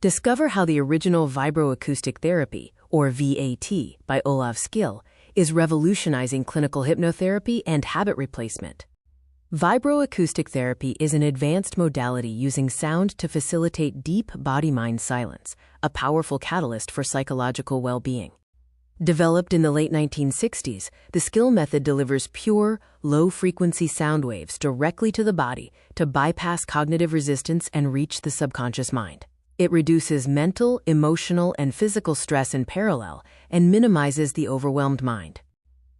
Discover how the original Vibroacoustic Therapy, or VAT, by Olav Skille is revolutionizing clinical hypnotherapy and habit replacement. Vibroacoustic therapy is an advanced modality using sound to facilitate deep body-mind silence, a powerful catalyst for psychological well-being. Developed in the late 1960s, the Skille method delivers pure, low-frequency sound waves directly to the body to bypass cognitive resistance and reach the subconscious mind. It reduces mental, emotional, and physical stress in parallel and minimizes the overwhelmed mind.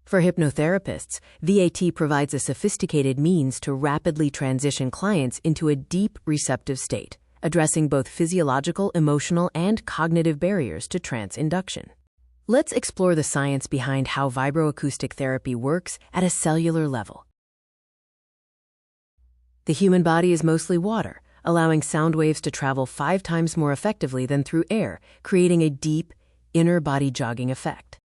For hypnotherapists, VAT provides a sophisticated means to rapidly transition clients into a deep, receptive state, addressing both physiological, emotional, and cognitive barriers to trance induction. Let's explore the science behind how vibroacoustic therapy works at a cellular level. The human body is mostly water, allowing sound waves to travel 5 times more effectively than through air, creating a deep, inner body jogging effect.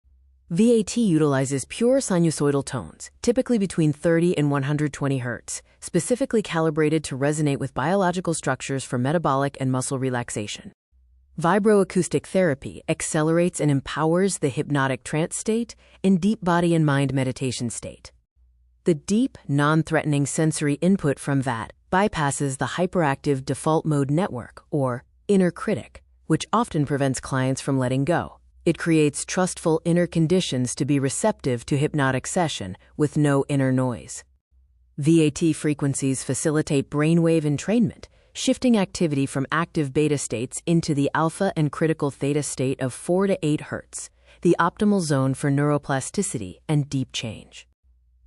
VAT utilizes pure sinusoidal tones, typically between 30 and 120 Hz, specifically calibrated to resonate with biological structures for metabolic and muscle relaxation. Vibroacoustic therapy accelerates and empowers the hypnotic trance state and deep body and mind meditation state. The deep, non-threatening sensory input from VAT bypasses the hyperactive default mode network, or inner critic, which often prevents clients from letting go. It creates trustful inner conditions to be receptive to hypnotic session with no inner noise. VAT frequencies facilitate brainwave entrainment, shifting activity from active beta states into the alpha and critical theta state of 4 to 8 Hz, the optimal zone for neuroplasticity and deep change.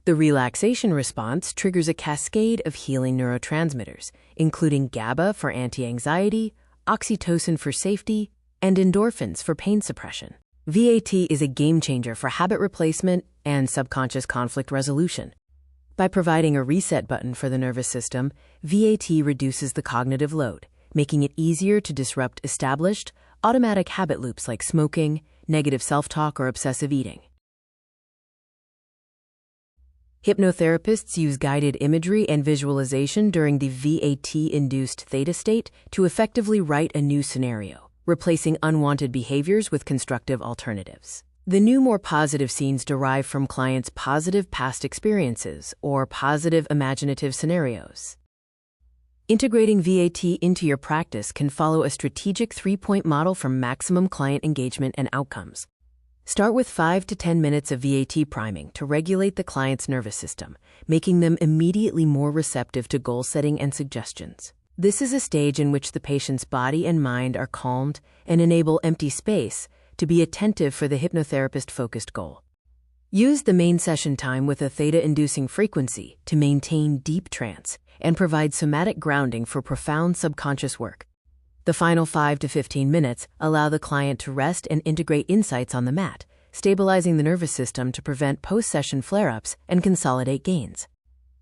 The relaxation response triggers a cascade of healing neurotransmitters, including GABA for anti-anxiety, oxytocin for safety, and endorphins for pain suppression. VAT is a game-changer for habit replacement and subconscious conflict resolution. By providing a reset button for the nervous system, VAT reduces the cognitive load, making it easier to disrupt established, automatic habit loops like smoking, negative self-talk, or obsessive eating. Hypnotherapists use guided imagery and visualization during the VAT-induced theta state to effectively write a new scenario, replacing unwanted behaviors with constructive alternatives. The new, more positive scenes derive from clients' positive past experiences or positive imaginative scenarios. Integrating VAT into your practice can follow a strategic 3-point model for maximum client engagement and outcomes. Start with 5 to 10 minutes of VAT priming to regulate the client's nervous system, making them immediately more receptive to goal setting and suggestions. This is a stage in which the patient's body and mind are calmed and enable empty space to be attentive for the hypnotherapist-focused goal. Use the main session time with a theta-inducing frequency to maintain deep trance and provide somatic grounding for profound subconscious work. The final 5 to 15 minutes allow the client to rest and integrate insights on the mat, stabilizing the nervous system to prevent post-session flare-ups and consolidate gains.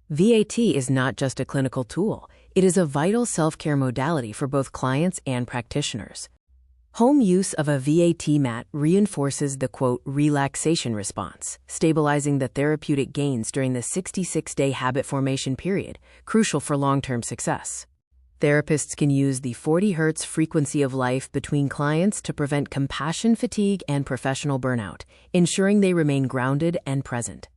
VAT is not just a clinical tool, it is a vital self-care modality for both clients and practitioners. Home use of a VAT mat reinforces the, quote, relaxation response, stabilizing the therapeutic gains during the 66-day habit formation period, crucial for long-term success. Therapists can use the 40 Hz frequency of life between clients to prevent compassion fatigue and professional burnout, ensuring they remain grounded and present.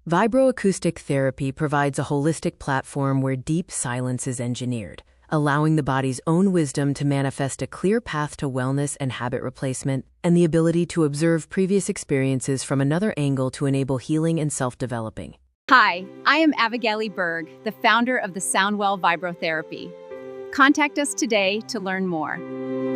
Vibroacoustic therapy provides a holistic platform where deep silence is engineered, allowing the body's own wisdom to manifest a clear path to wellness and habit replacement, and the ability to observe previous experiences from another angle to enable healing and self-developing. Hi, I am Abigail Berg, the founder of the Soundwell Vibrotherapy. Contact us today to learn more.